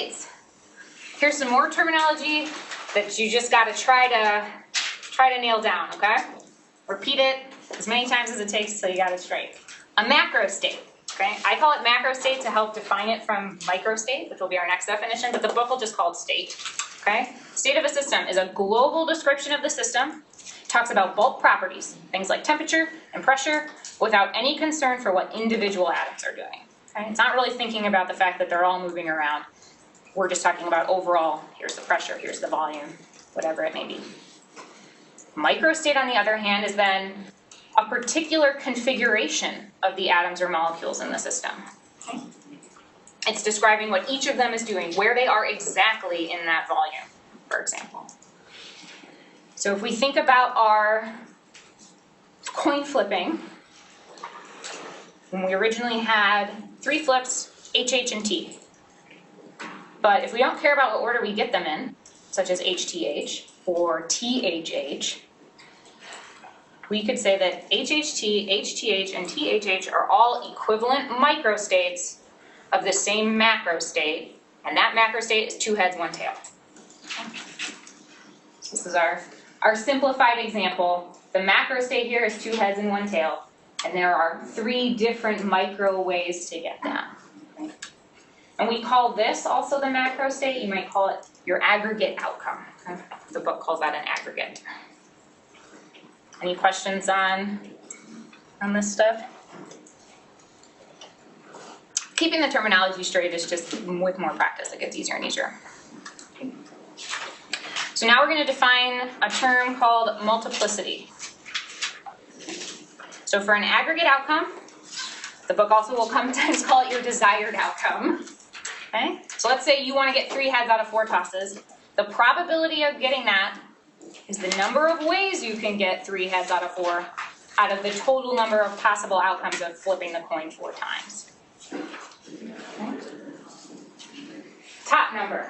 macrostates. Here's some more terminology that you just got to try to nail down, okay? Repeat it as many times as it takes until you got it straight. A macrostate, okay? I call it macrostate to help define it from microstate, which will be our next definition, but the book will just call it state, okay? State of a system is a global description of the system. It talks about bulk properties, things like temperature and pressure, without any concern for what individual atoms are doing, okay? It's not really thinking about the fact that they're all moving around. We're just talking about overall, here's the pressure, here's the volume, whatever it may be. Microstate, on the other hand, is then a particular configuration of the atoms or molecules in the system. Okay? It's describing what each of them is doing, where they are exactly in that volume, for example. So if we think about our coin flipping, when we originally had 3 flips, H, H, and T. But if we don't care about what order we get them in, such as HTH or THH, we could say that HHT, HTH, and THH are all equivalent microstates of the same macrostate, and that macrostate is 2 heads, 1 tail. So this is our simplified example. The macrostate here is 2 heads and 1 tail, and there are 3 different micro ways to get that. And we call this also the macrostate. You might call it your aggregate outcome. The book calls that an aggregate. Any questions on this stuff? Keeping the terminology straight is just with more practice, it gets easier and easier. So now we're going to define a term called multiplicity. So for an aggregate outcome, the book also will sometimes call it your desired outcome. Okay? So let's say you want to get 3 heads out of 4 tosses. The probability of getting that is the number of ways you can get 3 heads out of 4 out of the total number of possible outcomes of flipping the coin 4 times. Okay. Top number.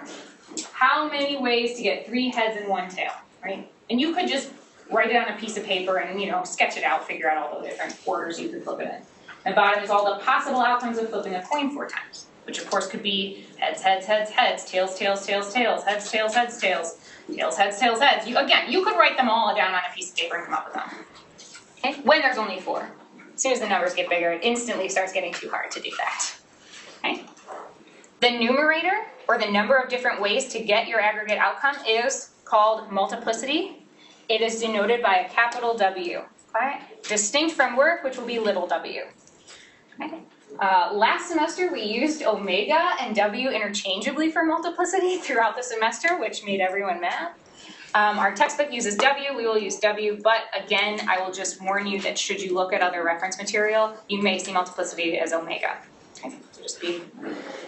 How many ways to get 3 heads and 1 tail, right? And you could just write it on a piece of paper and, sketch it out, figure out all the different orders you could flip it in. And bottom is all the possible outcomes of flipping a coin 4 times, which of course could be heads, heads, heads, heads, tails, tails, tails, tails, heads, tails, heads, tails, tails, heads, tails, heads. You could write them all down on a piece of paper and come up with them. Okay? When there's only 4. As soon as the numbers get bigger, it instantly starts getting too hard to do that. Okay? The numerator, or the number of different ways to get your aggregate outcome, is called multiplicity. It is denoted by a capital W. Okay? Distinct from work, which will be little w. Okay? Last semester we used omega and w interchangeably for multiplicity throughout the semester, which made everyone mad. Our textbook uses w, we will use w, but again, I will just warn you that should you look at other reference material, you may see multiplicity as omega. Okay? So just be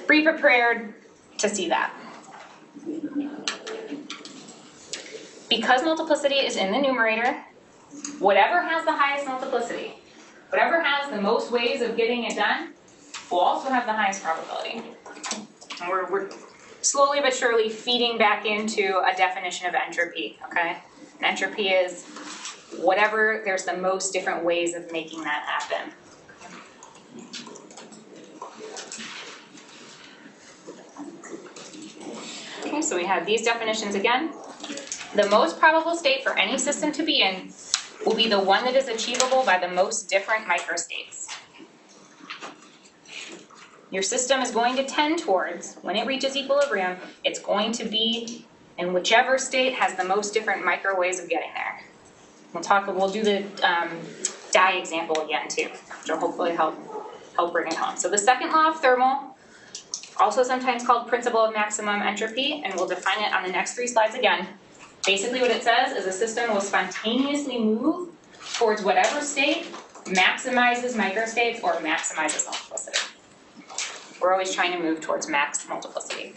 prepared to see that. Because multiplicity is in the numerator, whatever has the highest multiplicity, whatever has the most ways of getting it done, will also have the highest probability. And we're slowly but surely feeding back into a definition of entropy, okay? And entropy is whatever there's the most different ways of making that happen. Okay, so we have these definitions again. The most probable state for any system to be in will be the one that is achievable by the most different microstates. Your system is going to tend towards, when it reaches equilibrium, it's going to be in whichever state has the most different micro ways of getting there. We'll do the dye example again too, which will hopefully help bring it home. So the second law of thermal, also sometimes called principle of maximum entropy, and we'll define it on the next 3 slides again. Basically what it says is a system will spontaneously move towards whatever state maximizes microstates or maximizes multiplicity. We're always trying to move towards max multiplicity.